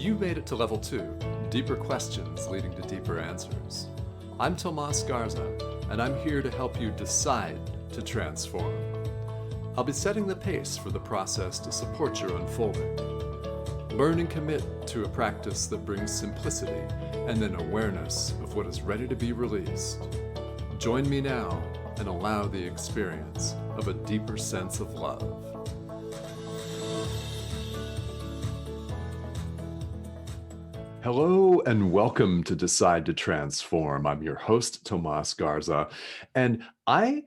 You made it to level 2, deeper questions leading to deeper answers. I'm Tomas Garza, and I'm here to help you decide to transform. I'll be setting the pace for the process to support your unfolding. Learn and commit to a practice that brings simplicity and an awareness of what is ready to be released. Join me now and allow the experience of a deeper sense of love. Hello and welcome to Decide to Transform. I'm your host, Tomas Garza, and I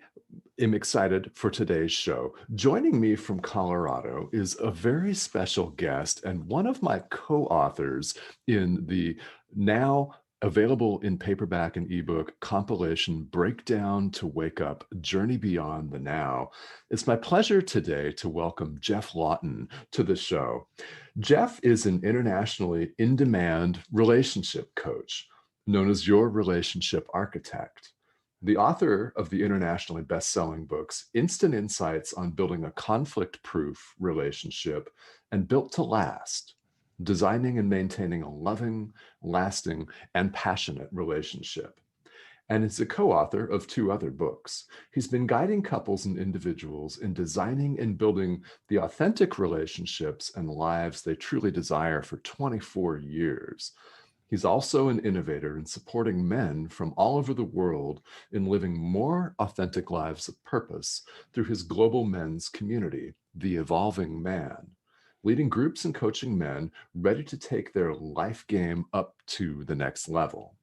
am excited for today's show. Joining me from Colorado is a very special guest and one of my co-authors in the now available in paperback and ebook compilation Breakdown to Wake Up, Journey Beyond the Now. It's my pleasure today to welcome Geoff Laughton to the show. Geoff is an internationally in-demand relationship coach known as your relationship architect. The author of the internationally best-selling books, Instant Insights on Building a Conflict-Proof Relationship and Built to Last, Designing and Maintaining a Loving, Lasting, and Passionate Relationship. And is a co-author of 2 other books. He's been guiding couples and individuals in designing and building the authentic relationships and lives they truly desire for 24 years. He's also an innovator in supporting men from all over the world in living more authentic lives of purpose through his global men's community, The Evolving Man, leading groups and coaching men ready to take their life game up to the next level.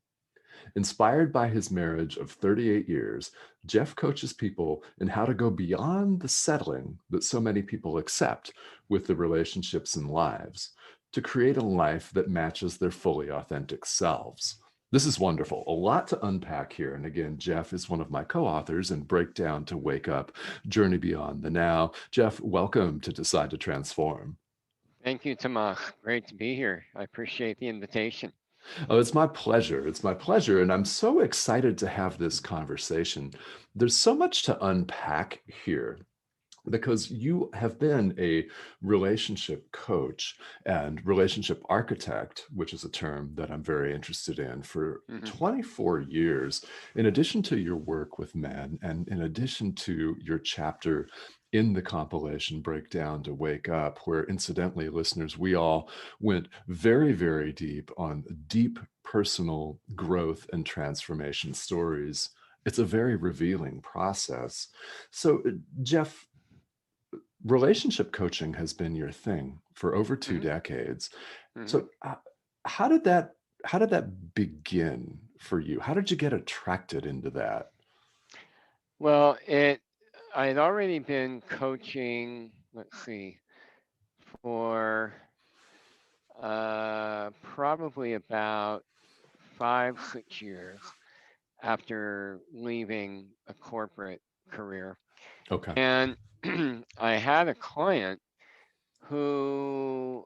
Inspired by his marriage of 38 years, Geoff coaches people in how to go beyond the settling that so many people accept with the relationships and lives to create a life that matches their fully authentic selves. This is wonderful. A lot to unpack here. And again, Geoff is one of my co-authors in Breakdown to Wake Up, Journey Beyond the Now. Geoff, welcome to Decide to Transform. Thank you, Tomas. Great to be here. I appreciate the invitation. Oh, it's my pleasure. It's my pleasure. And I'm so excited to have this conversation. There's so much to unpack here because you have been a relationship coach and relationship architect, which is a term that I'm very interested in, for Mhm. 24 years. In addition to your work with men and in addition to your chapter in the compilation Breakdown to Wake Up, where incidentally, listeners, we all went very, very deep on deep personal growth and transformation stories. It's a very revealing process. So, Geoff, relationship coaching has been your thing for over 2 Mhm. decades. Mhm. So how did that begin for you? How did you get attracted into that? Well, I'd already been coaching, let's see, for probably about 5, 6 years after leaving a corporate career. Okay. And I had a client who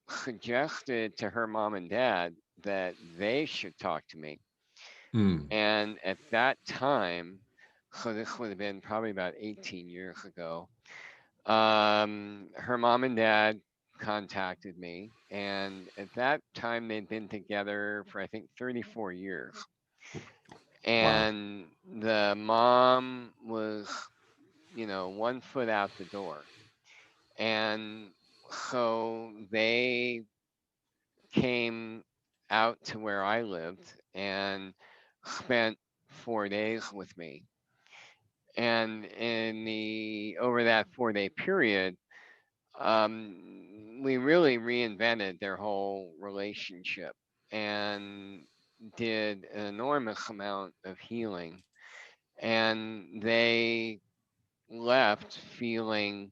suggested to her mom and dad that they should talk to me. Mm, And at that time, so this would have been probably about 18 years ago, her mom and dad contacted me. And at that time, they'd been together for, I think, 34 years. wow. And the mom was, 1 foot out the door. And so they came out to where I lived and spent 4 days with me. And in the over that 4 day period, we really reinvented their whole relationship and did an enormous amount of healing. And they left feeling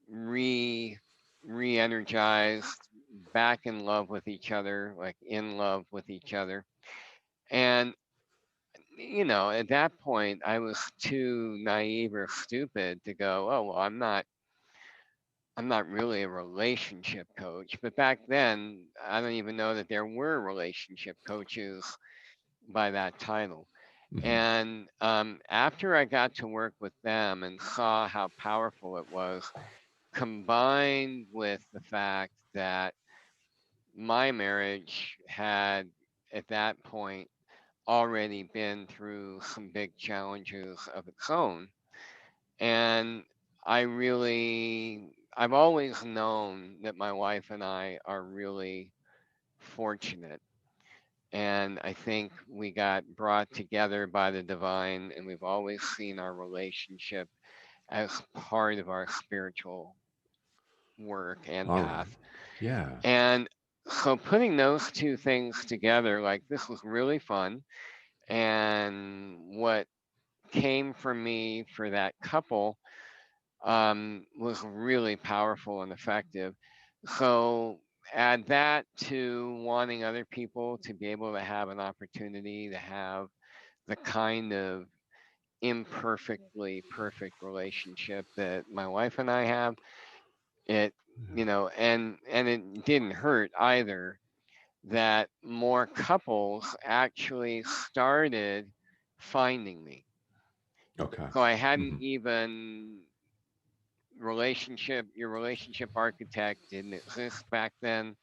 re re-energized, back in love with each other, like in love with each other. And at that point, I was too naive or stupid to go, oh, well, I'm not really a relationship coach. But back then, I don't even know that there were relationship coaches by that title. Mhm. And after I got to work with them and saw how powerful it was, combined with the fact that my marriage had at that point already been through some big challenges of its own. And I've always known that my wife and I are really fortunate. And I think we got brought together by the divine, and we've always seen our relationship as part of our spiritual work and All right. path. Yeah. And so putting those two things together, like this was really fun. And what came from me for that couple was really powerful and effective. So add that to wanting other people to be able to have an opportunity to have the kind of imperfectly perfect relationship that my wife and I have. It, and it didn't hurt either that more couples actually started finding me. Okay. So I hadn't Mhm. even your relationship architect didn't exist back then.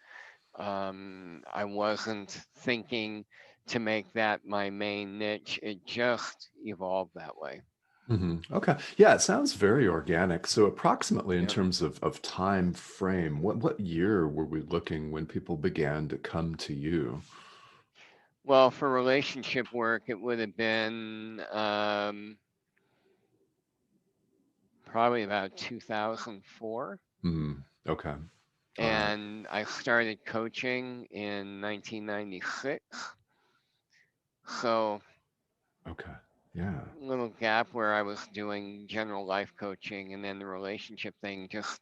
I wasn't thinking to make that my main niche. It just evolved that way. Okay. Yeah, it sounds very organic. So approximately in Yep. terms of time frame, what year were we looking when people began to come to you? Well, for relationship work, it would have been probably about 2004. Okay. All right. And I started coaching in 1996. So Okay. Yeah. little gap where I was doing general life coaching, and then the relationship thing just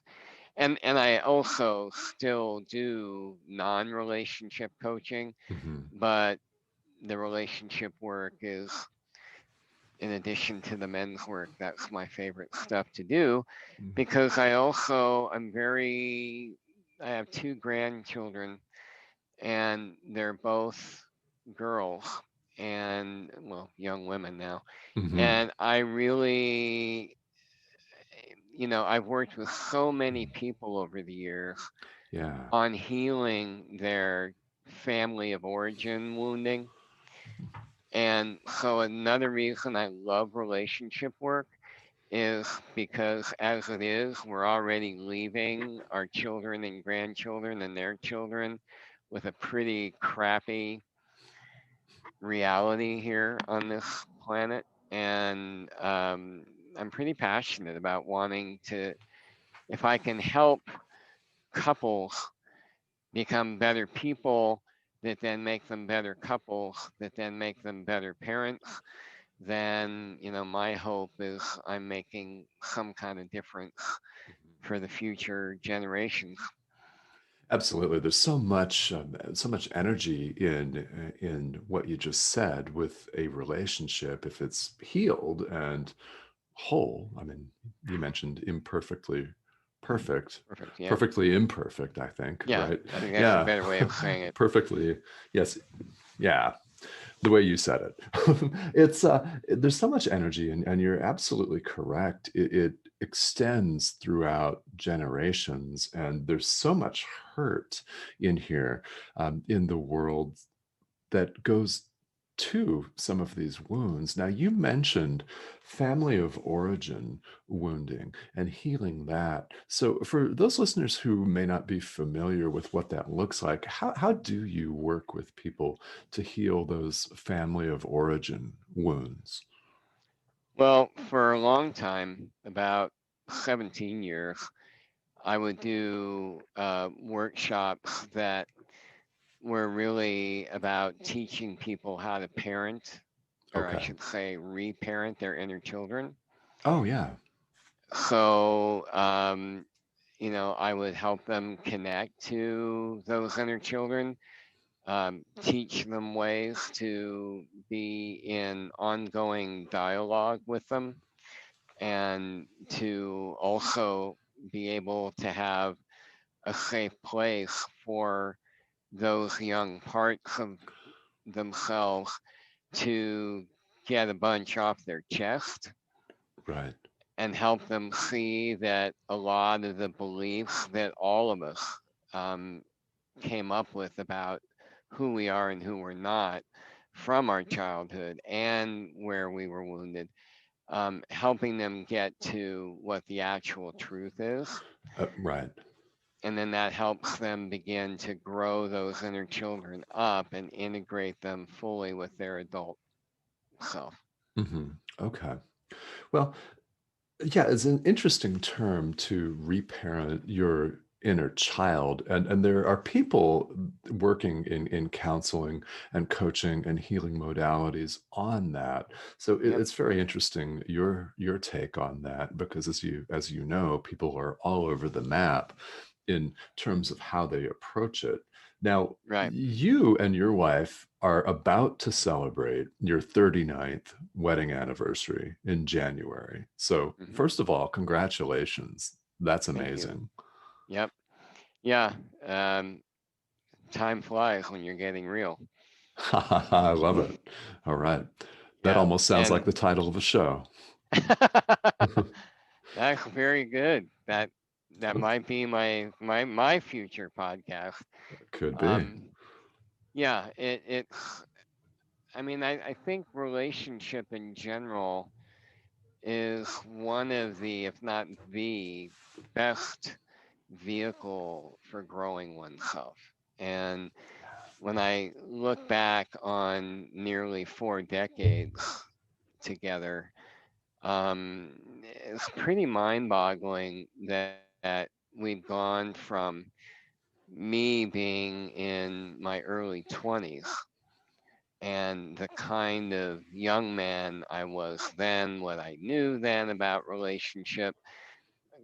and I also still do non-relationship coaching, hmm but the relationship work is in addition to the men's work. That's my favorite stuff to do because I have two grandchildren, and they're both girls, and well, young women now. hmm And I really, I've worked with so many people over the years Yeah. on healing their family of origin wounding. And so another reason I love relationship work is because as it is, we're already leaving our children and grandchildren and their children with a pretty crappy reality here on this planet. And I'm pretty passionate about wanting to, if I can help couples become better people that then make them better couples, that then make them better parents, then, my hope is I'm making some kind of difference for the future generations. Absolutely. There's so much energy in what you just said with a relationship. If it's healed and whole, I mean, you mentioned imperfectly perfect, Perfect. Yeah. perfectly imperfect, I think, Yeah. right? I think that's a Yeah, better way of saying it. perfectly. Yes. Yeah, the way you said it. There's so much energy, and you're absolutely correct. It extends throughout generations, and there's so much hurt in here, in the world that goes to some of these wounds. Now, you mentioned family of origin wounding and healing that. So, for those listeners who may not be familiar with what that looks like, how do you work with people to heal those family of origin wounds? Well, for a long time, about 17 years, I would do workshops that were really about teaching people how to parent, or I Okay. should say, reparent their inner children. Oh, yeah. So, I would help them connect to those inner children, teach them ways to be in ongoing dialogue with them, and to also be able to have a safe place for those young parts of themselves to get a bunch off their chest Right. and help them see that a lot of the beliefs that all of us, um, came up with about who we are and who we're not from our childhood and where we were wounded, helping them get to what the actual truth is. Right. And then that helps them begin to grow those inner children up and integrate them fully with their adult self. Hmm. Okay. Well, yeah, it's an interesting term to reparent your inner child. And there are people working in counseling and coaching and healing modalities on that. So Yep. it's very interesting your take on that, because as you know, people are all over the map in terms of how they approach it. Now, Right. you and your wife are about to celebrate your 39th wedding anniversary in January. So, Hmm. first of all, congratulations. That's Thank you. amazing. Yep. Yeah. Um, Time flies when you're getting real. I love it. All right. That Yeah. almost sounds like And the title of a show. that's very good. That might be my future podcast. Could be. Um, yeah, it's. I mean, I think relationship in general is one of the, if not the best vehicle for growing oneself. And when I look back on nearly 4 decades together, it's pretty mind-boggling that we've gone from me being in my early 20s and the kind of young man I was then, what I knew then about relationship,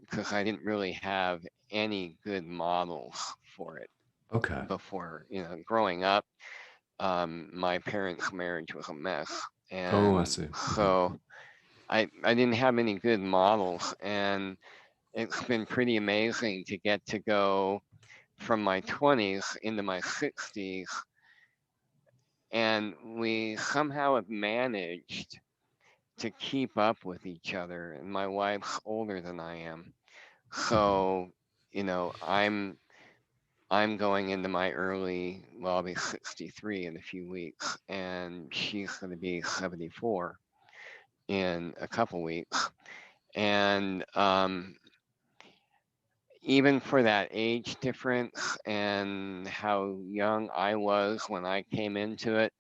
because I didn't really have any good models for it Okay. before, growing up. My parents' marriage was a mess. Oh, I And see. Hmm. so I didn't have any good models. And it's been pretty amazing to get to go from my 20s into my 60s. And we somehow have managed to keep up with each other. And my wife's older than I am. Hmm. So, I'm going into my early, well, I'll be 63 in a few weeks, and she's going to be 74 in a couple weeks. And even for that age difference and how young I was when I came into it,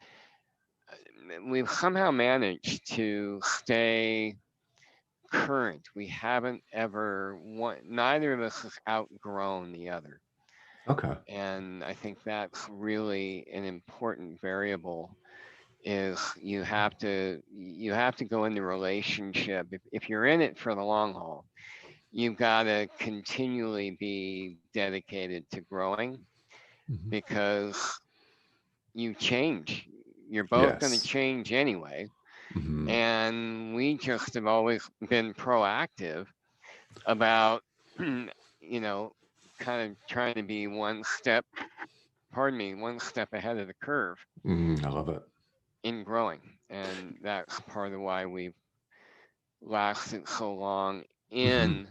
we've somehow managed to stay current. We haven't ever, neither of us has outgrown the other. Okay. And I think that's really an important variable is you have to go into relationship if you're in it for the long haul. You've got to continually be dedicated to growing Hmm. because you change. You're both going to Yes. change anyway. Hmm. And we just have always been proactive about, kind of trying to be one step ahead of the curve I love it. in growing. And that's part of why we've lasted so long Hmm.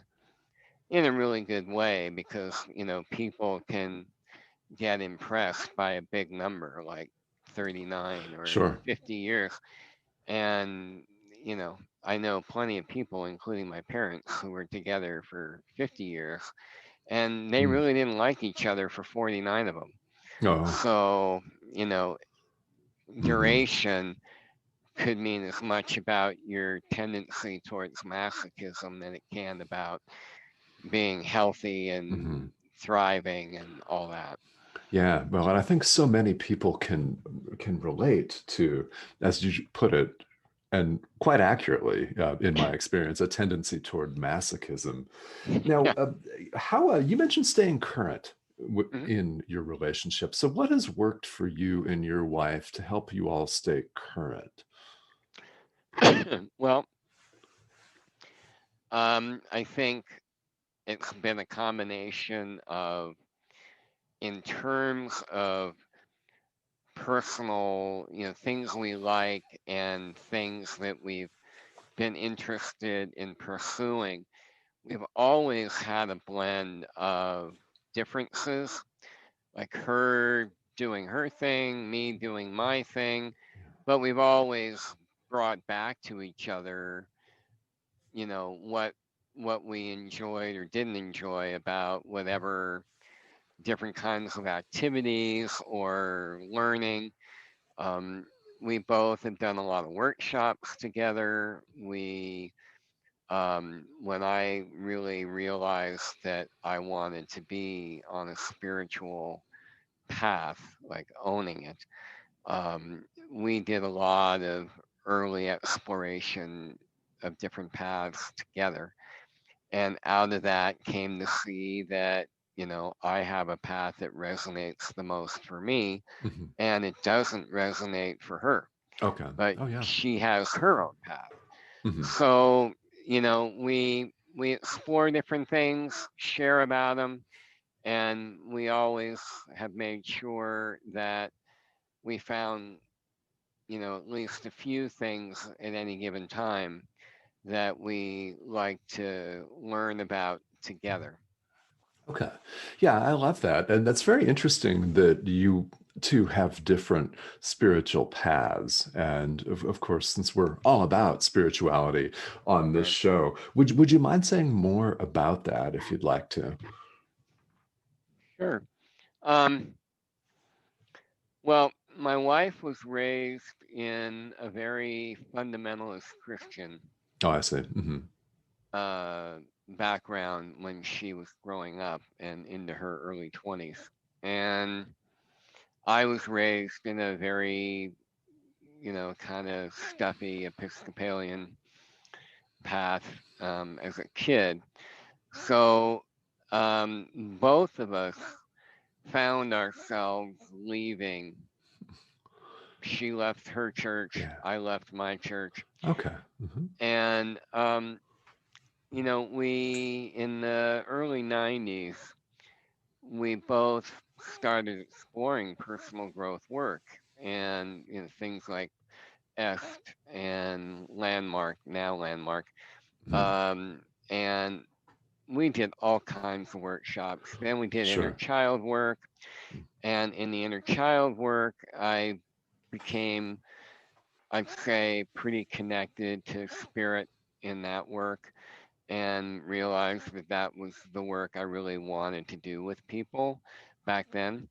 in a really good way because, people can get impressed by a big number like 39 or Sure. 50 years. And, I know plenty of people, including my parents, who were together for 50 years and they Mm. really didn't like each other for 49 of them. Oh. So, you know, Hmm. duration could mean as much about your tendency towards masochism than it can about being healthy and Hmm. thriving and all that. Yeah, well, and I think so many people can relate to, as you put it, and quite accurately, in my experience, a tendency toward masochism. Now, Yeah. how you mentioned staying current Mhm. in your relationship. So, what has worked for you and your wife to help you all stay current? Well, I think it's been a combination of, in terms of personal, things we like and things that we've been interested in pursuing. We've always had a blend of differences, like her doing her thing, me doing my thing, but we've always brought back to each other, what we enjoyed or didn't enjoy about whatever different kinds of activities or learning. Um, we both have done a lot of workshops together. When I really realized that I wanted to be on a spiritual path, like owning it, we did a lot of early exploration of different paths together. And out of that came to see that, I have a path that resonates the most for me, Mhm. and it doesn't resonate for her, Okay. but Oh, yeah. she has her own path. Mhm. So, we explore different things, share about them, and we always have made sure that we found, at least a few things at any given time that we like to learn about together. Okay. Yeah, I love that. And that's very interesting that you two have different spiritual paths. And of course, since we're all about spirituality on this Right. show, would you mind saying more about that if you'd like to? Sure. Um, well, my wife was raised in a very fundamentalist Christian Oh, I see. Hmm. uh, background when she was growing up and into her early 20s. And I was raised in a very, kind of stuffy Episcopalian path as a kid. So both of us found ourselves leaving. She left her church, Yeah. I left my church. Okay. Hmm. And, we, in the early 90s, we both started exploring personal growth work and, things like EST and Landmark, now Landmark. Hmm. Um, and we did all kinds of workshops. Then we did inner Sure. child work. And in the inner child work, I became, I'd say, pretty connected to spirit in that work and realized that that was the work I really wanted to do with people back then. Hmm.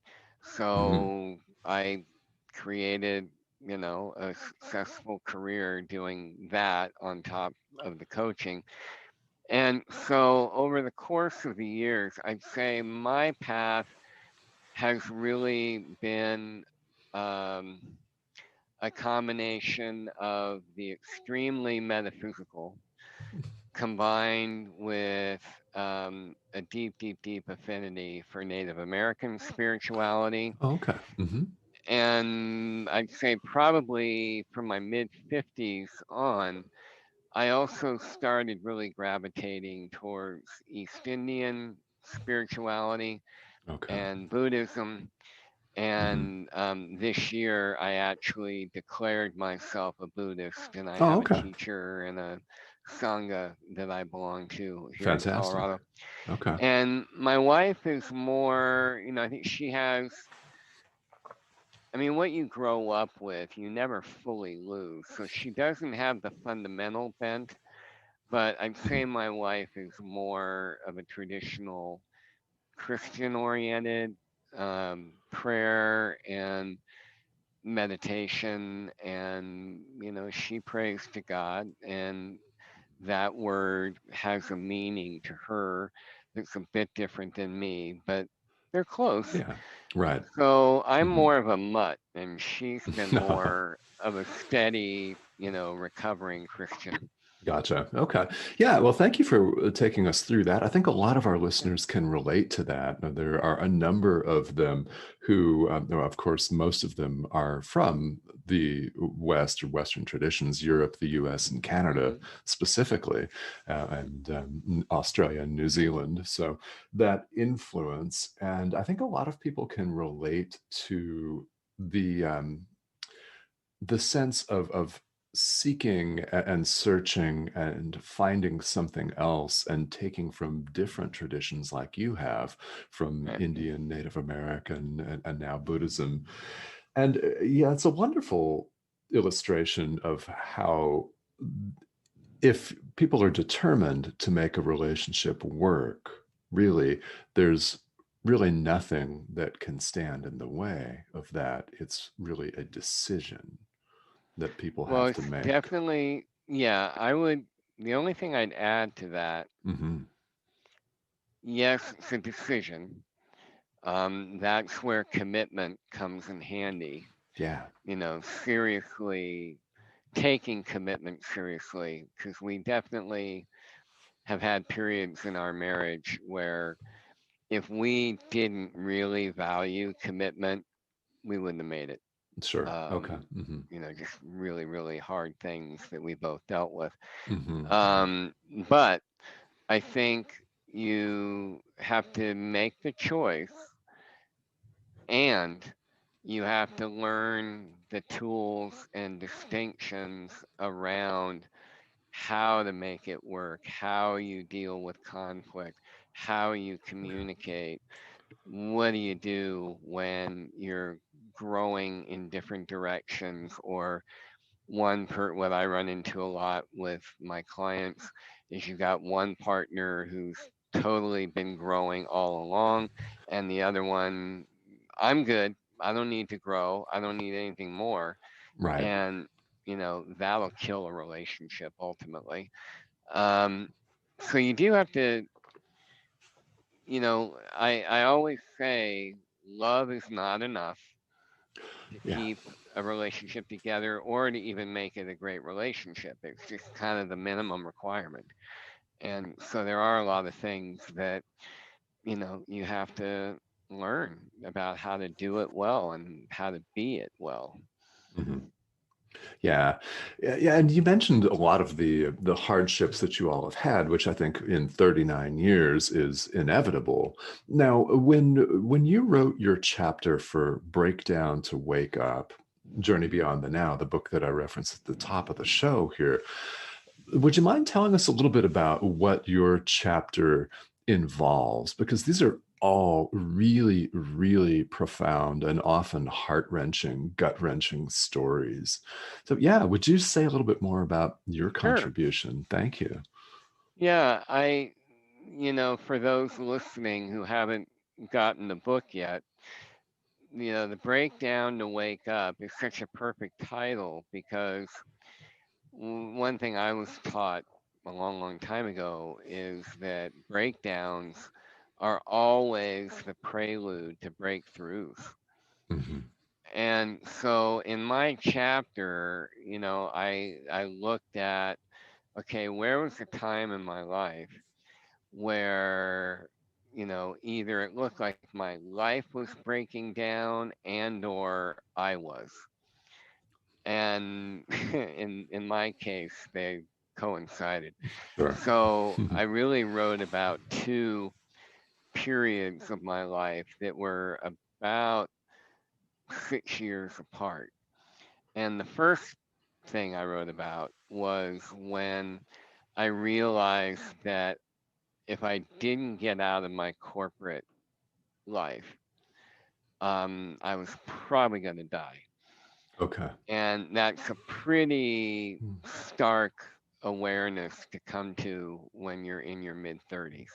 So I created, a successful career doing that on top of the coaching. And so over the course of the years, I'd say my path has really been um, a combination of the extremely metaphysical combined with a deep, deep, deep affinity for Native American spirituality. Oh, okay. Hmm. And I'd say probably from my mid 50s on, I also started really gravitating towards East Indian spirituality Okay. and Buddhism. Hmm. And this year, I actually declared myself a Buddhist, and I Oh, have a okay. teacher and a sangha that I belong to here in Fantastic. Colorado. Okay. And my wife is more, I think she has, I mean, what you grow up with, you never fully lose. So she doesn't have the fundamental bent, but I'd say Mhm. my wife is more of a traditional Christian oriented prayer and meditation, and she prays to God, and that word has a meaning to her that's a bit different than me, but they're close. Yeah. Right. So I'm Mhm. more of a mutt, and she's been more of a steady, recovering Christian. Gotcha. Okay. Yeah. Well, thank you for taking us through that. I think a lot of our Yeah. listeners can relate to that. There are a number of them who, well, of course, most of them are from the West or Western traditions, Europe, the US, and Canada Hmm. specifically, and Australia and New Zealand. So that influence. And I think a lot of people can relate to the sense of seeking and searching and finding something else and taking from different traditions like you have from Right. Indian, Native American, and now Buddhism. And yeah, it's a wonderful illustration of how if people are determined to make a relationship work, really, there's really nothing that can stand in the way of that. It's really a decision that people Well, have to it's make. definitely, yeah, I would, the only thing I'd add to that, Hmm. yes, it's a decision. That's where commitment comes in handy. Yeah, Seriously taking commitment seriously, because we definitely have had periods in our marriage where if we didn't really value commitment, we wouldn't have made it. sure. Okay. Um, Hmm. just really, really hard things that we both dealt with. Hmm. Um, but I think you have to make the choice and you have to learn the tools and distinctions around how to make it work, how you deal with conflict, how you communicate. What do you do when you're growing in different directions? Or what I run into a lot with my clients is you got one partner who's totally been growing all along, and the other one, I'm good. I don't need to grow. I don't need anything more. Right. And, that'll kill a relationship ultimately. Um, so you do have to, I always say love is not enough to Yeah. keep a relationship together or to even make it a great relationship. It's just kind of the minimum requirement. And so there are a lot of things that, you have to learn about how to do it well and how to be it well. Hmm. Yeah. Yeah, and you mentioned a lot of the hardships that you all have had, which I think in 39 years is inevitable. Now, when you wrote your chapter for Breakdown to Wake Up, Journey Beyond the Now, the book that I referenced at the top of the show here, would you mind telling us a little bit about what your chapter involves? Because these are all really, really profound and often heart wrenching, gut wrenching stories. So, yeah, would you say a little bit more about your Sure. contribution? Thank you. Yeah, for those listening who haven't gotten the book yet, the breakdown to wake up is such a perfect title because one thing I was taught a long, long time ago is that breakdowns are always the prelude to breakthroughs. Hmm. And so in my chapter, I looked at, okay, where was the time in my life where, either it looked like my life was breaking down and or I was. And in my case, they coincided. Sure. So I really wrote about two periods of my life that were about 6 years apart. And the first thing I wrote about was when I realized that if I didn't get out of my corporate life, I was probably going to die. Okay. And that's a pretty Mm. stark awareness to come to when you're in your mid 30s,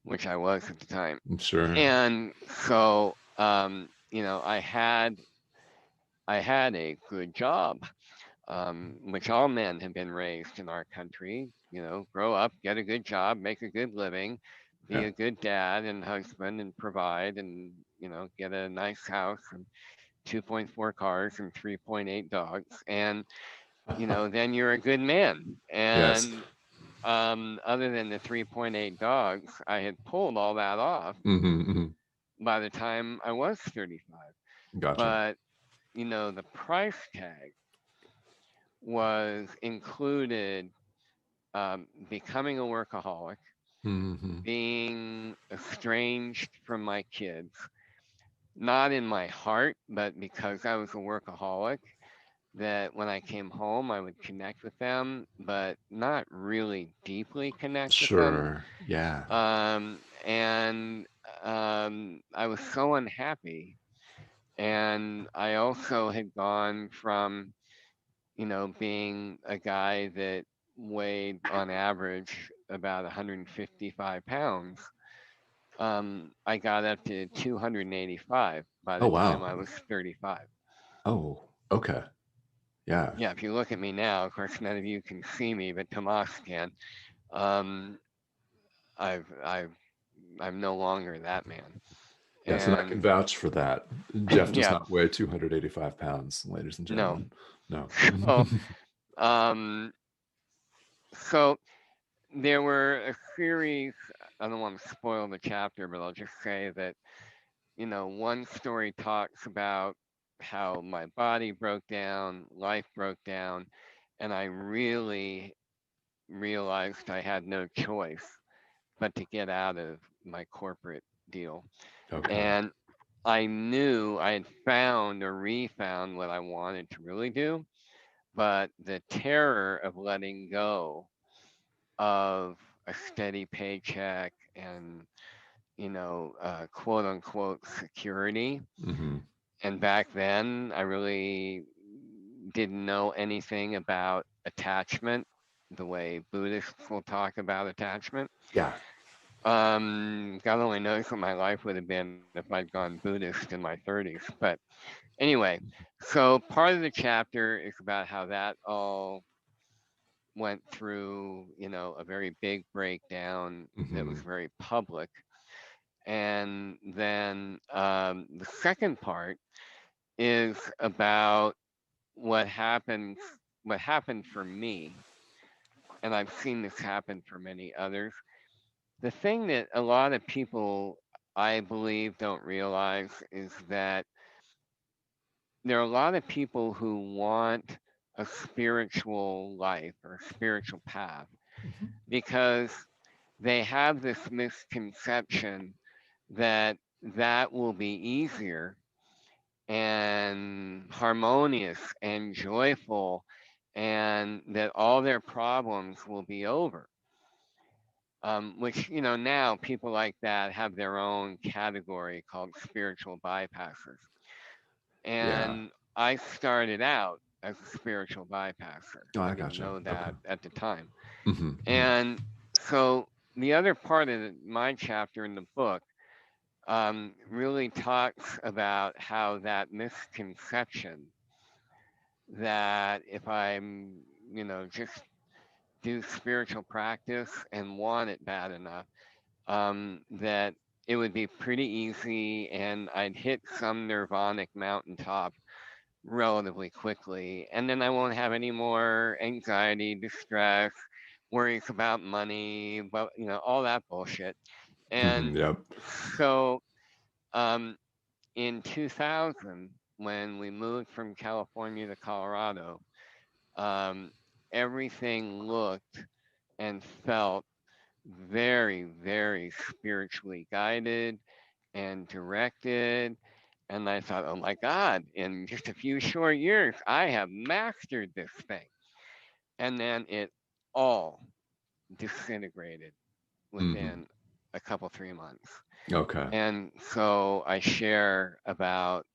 which I was at the time. Sure. And so, I had a good job, which all men have been raised in our country. Grow up, get a good job, make a good living, be Yeah. a good dad and husband, and provide, and get a nice house and 2.4 cars and 3.8 dogs, and then you're a good man. Yes. And other than the 3.8 dogs, I had pulled all that off Hmm. Hmm. by the time I was 35. Gotcha. But the price tag was included becoming a workaholic, Hmm. being estranged from my kids, not in my heart, but because I was a workaholic, that when I came home, I would connect with them, but not really deeply connect with them. Sure. Yeah. And I was so unhappy. And I also had gone from, being a guy that weighed on average about 155 pounds. I got up to 285 by Oh, the time wow. I was 35. Oh, okay. Yeah. Yeah, if you look at me now, of course, none of you can see me, but Tomas can. Um, I've, I've, I'm no longer that man. Yes, and I can And vouch for that. Geoff does yeah, not weigh 285 pounds, ladies and no. gentlemen. No. So, um, so there were a series. I don't want to spoil the chapter, but I'll just say that one story talks about how my body broke down, life broke down, and I really realized I had no choice but to get out of my corporate deal. Okay. And I knew I had found or refound what I wanted to really do, but the terror of letting go of a steady paycheck and, quote unquote security. Mhm. And back then, I really didn't know anything about attachment the way Buddhists will talk about attachment. Yeah. God only knows what my life would have been if I'd gone Buddhist in my 30s. But anyway, so part of the chapter is about how that all went through, a very big breakdown that was Mhm. very public. And then the second part is about what happened what happened for me, and I've seen this happen for many others. The thing that a lot of people, I believe, don't realize is that there are a lot of people who want a spiritual life or a spiritual path Mhm. because they have this misconception that that will be easier and harmonious and joyful, and that all their problems will be over. Which, now people like that have their own category called spiritual bypassers. Yeah. And I started out as a spiritual bypasser. Oh, I I didn't gotcha. know Okay. that at the time. Mhm. Mhm. And so the other part of my chapter in the book really talks about how that misconception that if I'm, just do spiritual practice and want it bad enough, that it would be pretty easy and I'd hit some nirvanic mountaintop relatively quickly. And then I won't have any more anxiety, distress, worries about money, but, all that bullshit. Mhm. And Yep. so um, in 2000, when we moved from California to Colorado, um, everything looked and felt very, very spiritually guided and directed. And I thought, oh my God, in just a few short years, I have mastered this thing. And then it all disintegrated Mhm. within a couple, 3 months. Okay. And so I share about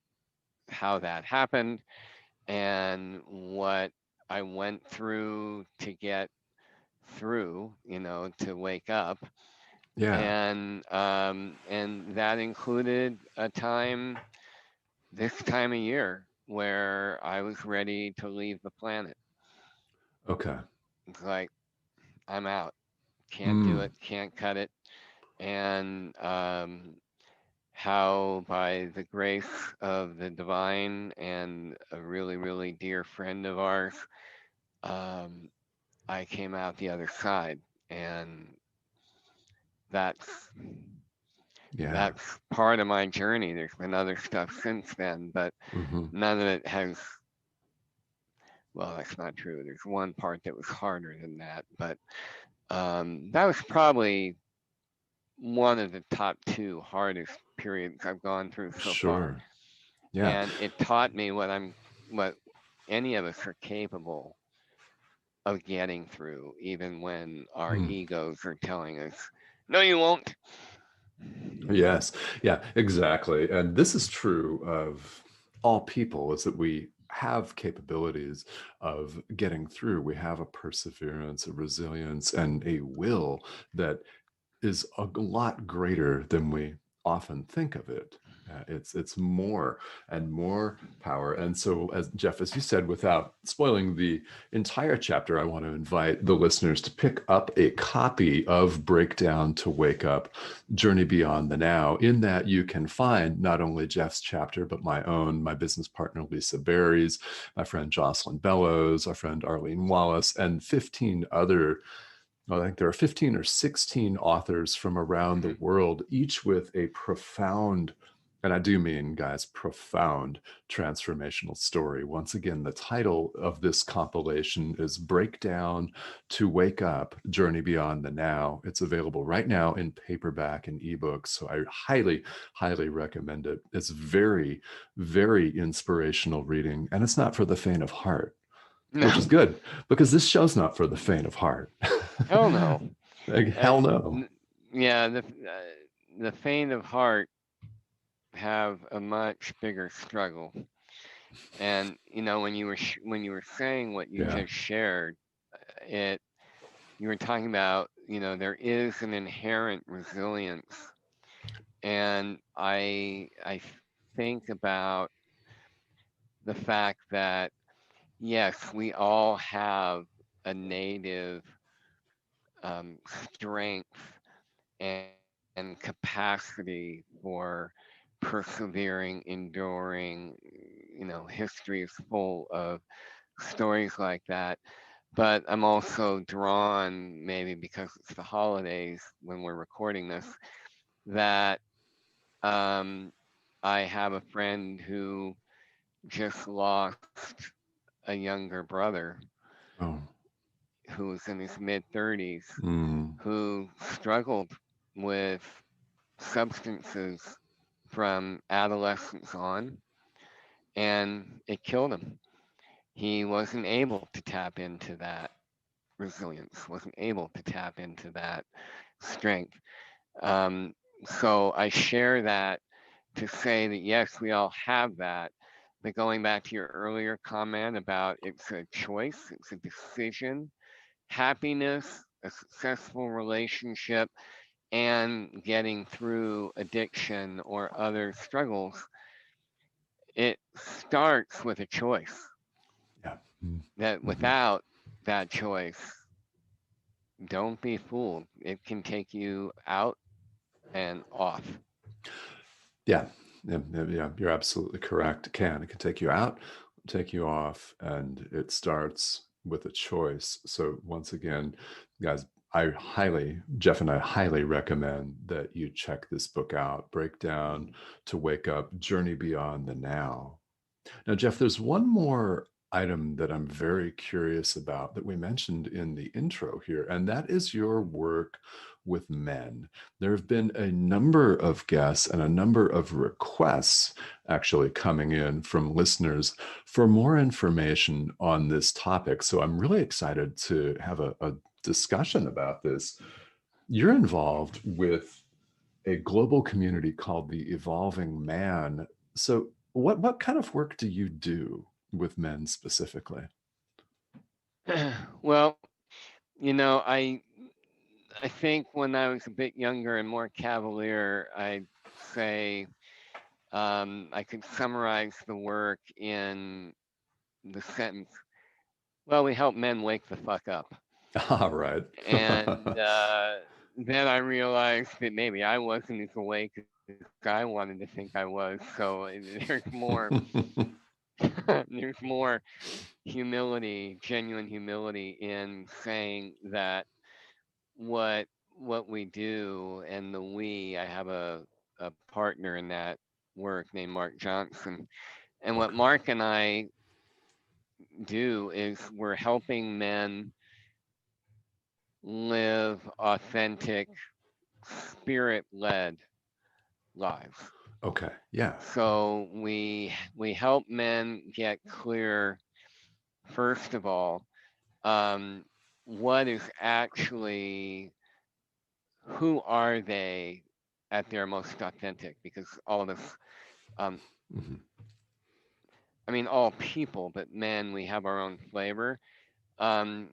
how that happened and what I went through to get through, to wake up. Yeah. And that included a time this time of year where I was ready to leave the planet. Okay. It's like I'm out, can't do Mm. it, can't cut it. And how by the grace of the divine and a really, really dear friend of ours, um, I came out the other side. And that's Yeah. that's part of my journey. There's been other stuff since then, but Mhm. none of it has, well, that's not true. There's one part that was harder than that, but that was probably one of the top two hardest periods I've gone through so far. Sure. Yeah. And it taught me what any of us are capable of getting through, even when our Mm. egos are telling us, no, you won't. Yes. Yeah, exactly. And this is true of all people, is that we have capabilities of getting through. We have a perseverance, a resilience, and a will that is a lot greater than we often think of it. It's more and more power. And so, as Geoff, as you said, without spoiling the entire chapter, I want to invite the listeners to pick up a copy of Breakdown to Wake Up: Journey Beyond the Now. In that, you can find not only Geoff's chapter, but my own, my business partner Lisa Berry's, my friend Jocelyn Bellows, our friend Arlene Wallace, and 15 other, I think there are 15 or 16 authors from around the Mhm. world, each with a profound, and I do mean, guys, profound transformational story. Once again, the title of this compilation is Breakdown to Wake Up: Journey Beyond the Now. It's available right now in paperback and ebooks. So I highly, highly recommend it. It's very, very inspirational reading, and it's not for the faint of heart, which is No, good because this show's not for the faint of heart. hell no. Like, Uh, hell no. yeah, the faint of heart have a much bigger struggle. And when when you were saying what you Yeah. just shared, it you were talking about, there is an inherent resilience, and I think about the fact that yes, we all have a native strength and capacity for persevering, enduring. History is full of stories like that. But I'm also drawn, maybe because it's the holidays when we're recording this, that um, I have a friend who just lost a younger brother Oh. who's in his mid 30s, Mm. who struggled with substances from adolescence on, and it killed him. He wasn't able to tap into that resilience, wasn't able to tap into that strength. Um, so I share that to say that yes, we all have that. But going back to your earlier comment about it's a choice, it's a decision, happiness, a successful relationship, and getting through addiction or other struggles, it starts with a choice. Yeah. Mm. That Mhm. without that choice, don't be fooled. It can take you out and off. Yeah. Yeah. Yeah. Yeah. You're absolutely correct. It can take you out, take you off, and it starts with a choice. So once again, guys, Geoff and I highly recommend that you check this book out: Breakdown to Wake Up: Journey Beyond the Now. Now, Geoff, there's one more item that I'm very curious about that we mentioned in the intro here, and that is your work with men. There have been a number of guests and a number of requests actually coming in from listeners for more information on this topic. So I'm really excited to have a discussion about this. You're involved with a global community called the Evolving Man. So, what kind of work do you do with men specifically? Well, I think when I was a bit younger and more cavalier, I'd say I could summarize the work in the sentence, well, we help men wake the fuck up. All right. And then I realized that maybe I wasn't as awake as I wanted to think I was. So there's more humility, genuine humility in saying that what what we do and the we. I have a partner in that work named Mark Johnson, and what Okay. Mark and I do is we're helping men live authentic, spirit led lives. Okay. Yeah. So we help men get clear. first of all, um, what is actually, who are they at their most authentic? Because all of us, um, Hmm. I mean, all people, but men, we have our own flavor.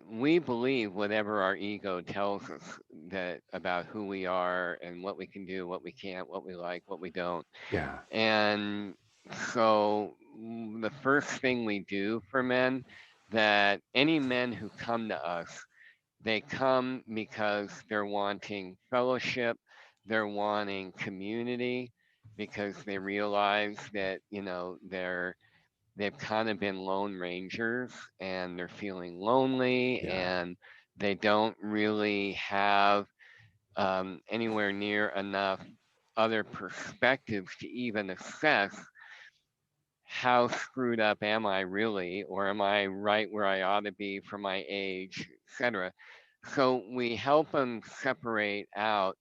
We believe whatever our ego tells us that about who we are and what we can do, what we can't, what we like, what we don't. Yeah. And so the first thing we do for men, that any men who come to us, they come because they're wanting fellowship, they're wanting community, because they realize that, they've kind of been lone rangers and they're feeling lonely, Yeah. and they don't really have anywhere near enough other perspectives to even assess how screwed up am I really, or am I right where I ought to be for my age, etc. So we help them separate out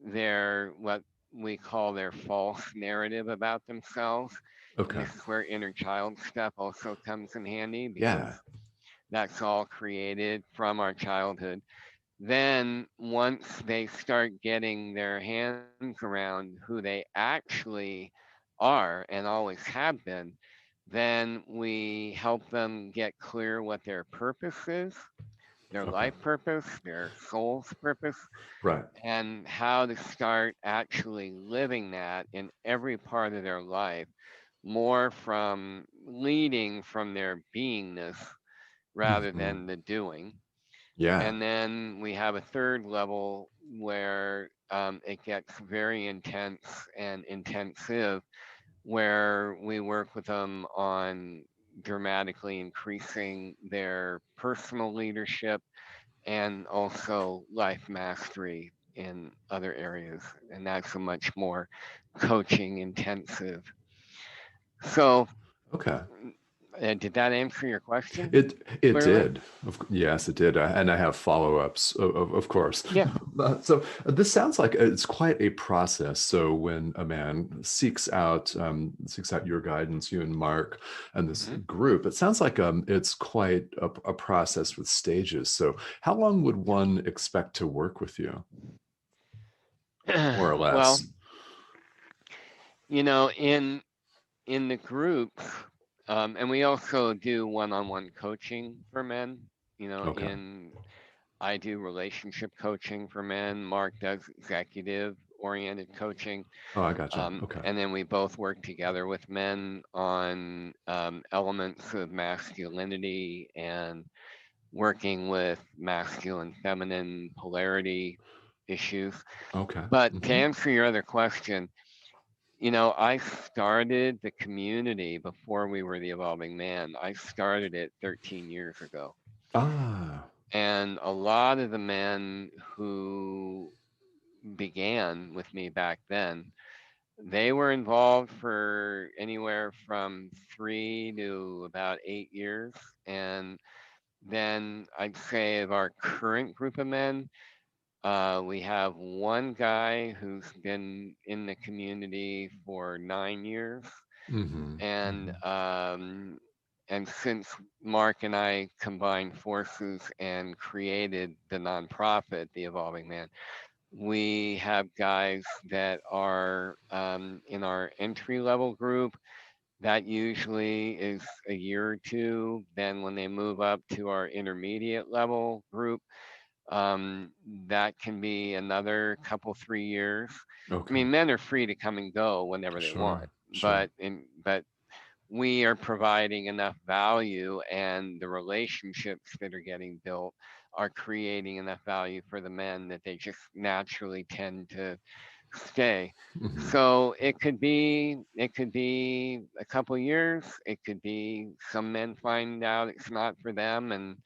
their, what we call their false narrative about themselves. And Okay. this is where inner child stuff also comes in handy, because Yeah. that's all created from our childhood. Then, once they start getting their hands around who they actually are and always have been, then we help them get clear what their purpose is, their Okay. life purpose, their soul's purpose, Right. and how to start actually living that in every part of their life, more from leading from their beingness rather Hmm. than the doing. Yeah. And then we have a third level where it gets very intense and intensive, where we work with them on dramatically increasing their personal leadership and also life mastery in other areas. And that's a much more coaching intensive. So, Okay. did that answer your question It clearly? did. Yes, it did. And I have follow-ups, of course. Yeah. So this sounds like it's quite a process. So when a man seeks out your guidance, you and Mark and this Hmm. group, it sounds like it's quite a process with stages. So how long would one expect to work with you, more or Well, less? in the groups, and we also do one-on-one coaching for men. Okay. In I do relationship coaching for men. Mark does executive-oriented coaching, Oh, I gotcha. Okay. and then we both work together with men on elements of masculinity and working with masculine feminine polarity issues. Okay. But to Hmm. answer your other question, I started the community before we were the Evolving Man. I started it 13 years ago. Ah. And a lot of the men who began with me back then, they were involved for anywhere from 3 to about 8 years. And then I'd say of our current group of men, we have one guy who's been in the community for 9 years, Hmm. and Hmm. since Mark and I combined forces and created the nonprofit, the Evolving Man, we have guys that are in our entry level group. That usually is a year or two. Then when they move up to our intermediate level group, um, that can be another couple, 3 years. I Okay. mean, men are free to come and go whenever they want, Sure. Sure. but we are providing enough value, and the relationships that are getting built are creating enough value for the men that they just naturally tend to stay. Hmm. So it could be a couple years. It could be some men find out it's not for them and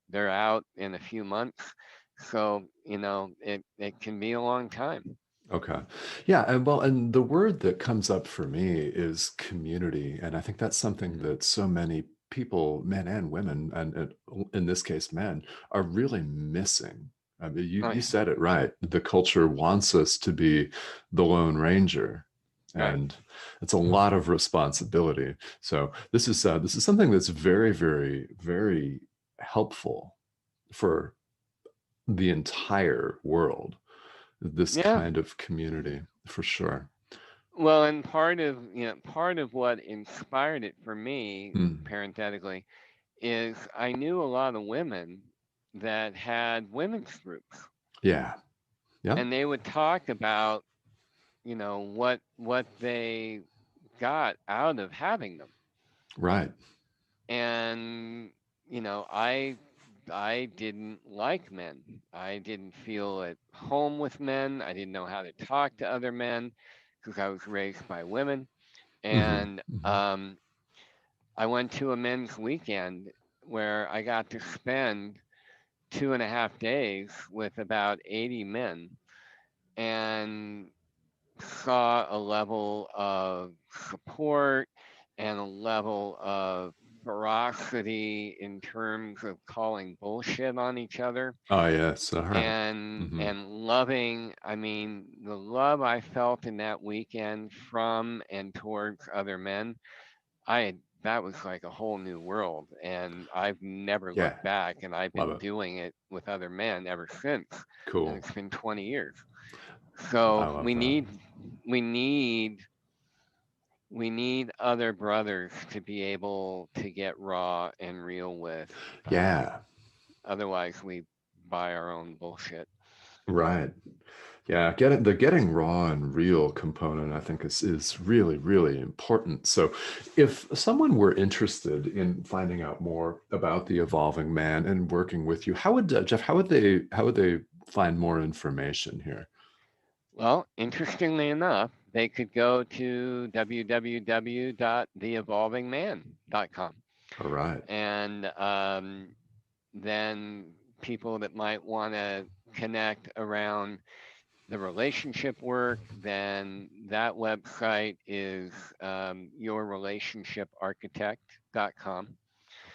they're out in a few months. So it can be a long time. Okay. Yeah, and well, and the word that comes up for me is community, and I think that's something Mhm. that so many people, men and women, and in this case, men, are really missing. I mean, you Oh you yeah. said it right. The culture wants us to be the Lone Ranger, Right. and it's a lot of responsibility. So this is something that's very, very, very helpful for the entire world. This Yeah. kind of community, for sure. Well, and part of what inspired it for me, Mm. parenthetically, is I knew a lot of women that had women's groups, Yeah. Yep. and they would talk about, what they got out of having them. Right. And I didn't like men. I didn't feel at home with men. I didn't know how to talk to other men because I was raised by women. Hmm. And Hmm. I went to a men's weekend where I got to spend 2.5 days with about 80 men and saw a level of support and a level of ferocity in terms of calling bullshit on each other Oh, yes. All right. and Hmm. and loving. I mean, the love I felt in that weekend from and towards other men, that was like a whole new world, and I've never Yeah. looked back, and I've Love been it. doing it with other men ever since, and Cool. it's been 20 years. I So love we that. need we need we need other brothers to be able to get raw and real with. Um, Yeah. Otherwise, we buy our own bullshit. Right. Yeah, getting raw and real component, I think is really, really important. So if someone were interested in finding out more about the evolving man and working with you, how would Jeff, how would they find more information here? Well, interestingly enough, they could go to www.theevolvingman.com, All right. and then people that might want to connect around the relationship work, then that website is yourrelationshiparchitect.com.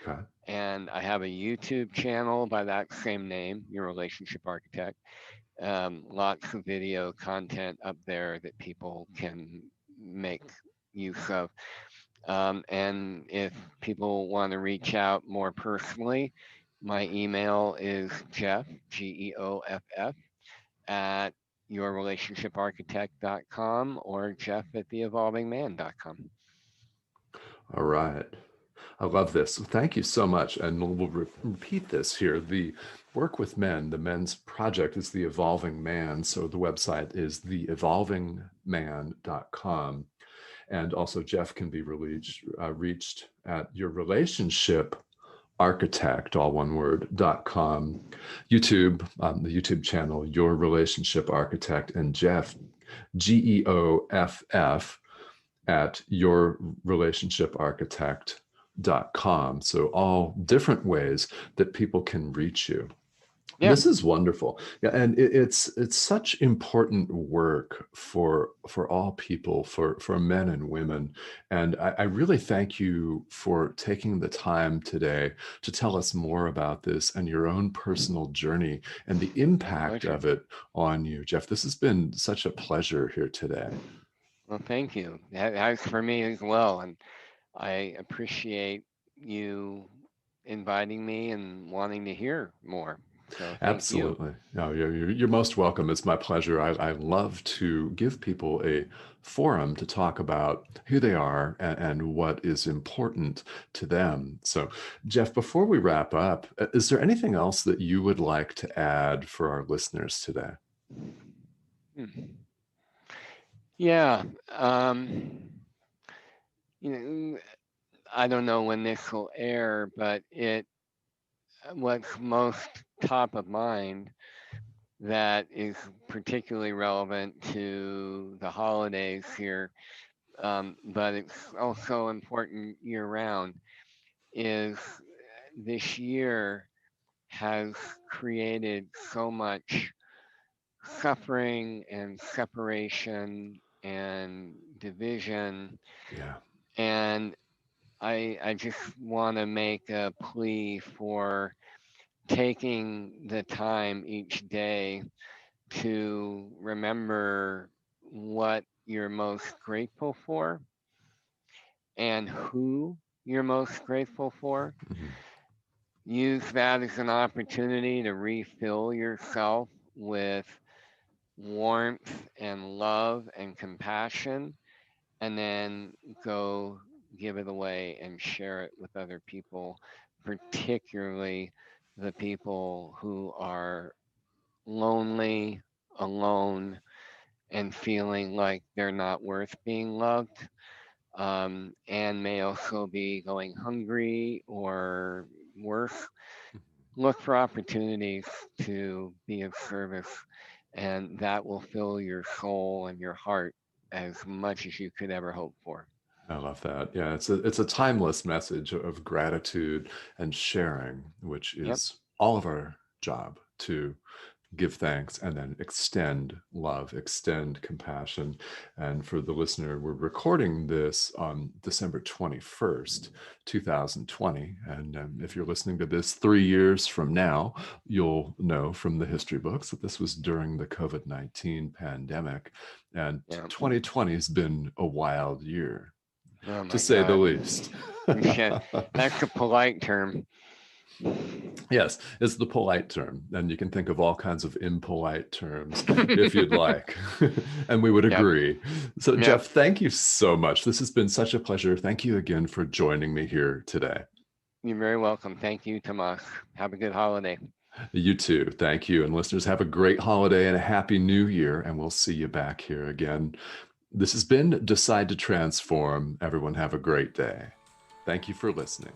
Okay. And I have a YouTube channel by that same name, Your Relationship Architect. Lots of video content up there that people can make use of. And if people want to reach out more personally, my email is Geoff, Geoff, at yourrelationshiparchitect.com or Geoff at theevolvingman.com. All right. I love this. Thank you so much. And we'll repeat this here. The work with men, the men's project is The Evolving Man. So the website is theevolvingman.com. And also, Geoff can be reached at your relationship architect, all one word.com, YouTube, the YouTube channel, Your Relationship Architect, and Geoff, Geoff, at yourrelationshiparchitect.com. So, all different ways that people can reach you. Yeah, This is wonderful. Yeah, and it's such important work for all people, for men and women. And I really thank you for taking the time today to tell us more about this and your own personal journey and the my impact pleasure. of it on you. Jeff, this has been such a pleasure here today. Well, thank you. That's for me as well. And I appreciate you inviting me and wanting to hear more. So thank you. Absolutely. No, you're most welcome. It's my pleasure. I love to give people a forum to talk about who they are and what is important to them. So, Jeff, before we wrap up, is there anything else that you would like to add for our listeners today? Hmm. Yeah. Um, you know, I don't know when this will air, but what's most top of mind that is particularly relevant to the holidays here, but it's also important year round, is this year has created so much suffering and separation and division. Yeah. And I just want to make a plea for taking the time each day to remember what you're most grateful for and who you're most grateful for. Mhm. Use that as an opportunity to refill yourself with warmth and love and compassion, and then go give it away and share it with other people, particularly the people who are lonely, alone, and feeling like they're not worth being loved, and may also be going hungry or worse. Look for opportunities to be of service, and that will fill your soul and your heart as much as you could ever hope for. I love that. Yeah, it's a timeless message of gratitude and sharing, which Yep. is all of our job to give thanks and then extend love, extend compassion. And for the listener, we're recording this on December 21st, 2020. And if you're listening to this 3 years from now, you'll know from the history books that this was during the COVID-19 pandemic. And Yeah. 2020 has been a wild year, Oh to my say the God. least. Yeah, that's a polite term. Yes, it's the polite term. And you can think of all kinds of impolite terms if you'd like. And we would Yep. agree. So, Yep. Geoff, thank you so much. This has been such a pleasure. Thank you again for joining me here today. You're very welcome. Thank you, Tomas. Have a good holiday. You too. Thank you. And listeners, have a great holiday and a happy new year. And we'll see you back here again. This has been Decide to Transform. Everyone, have a great day. Thank you for listening.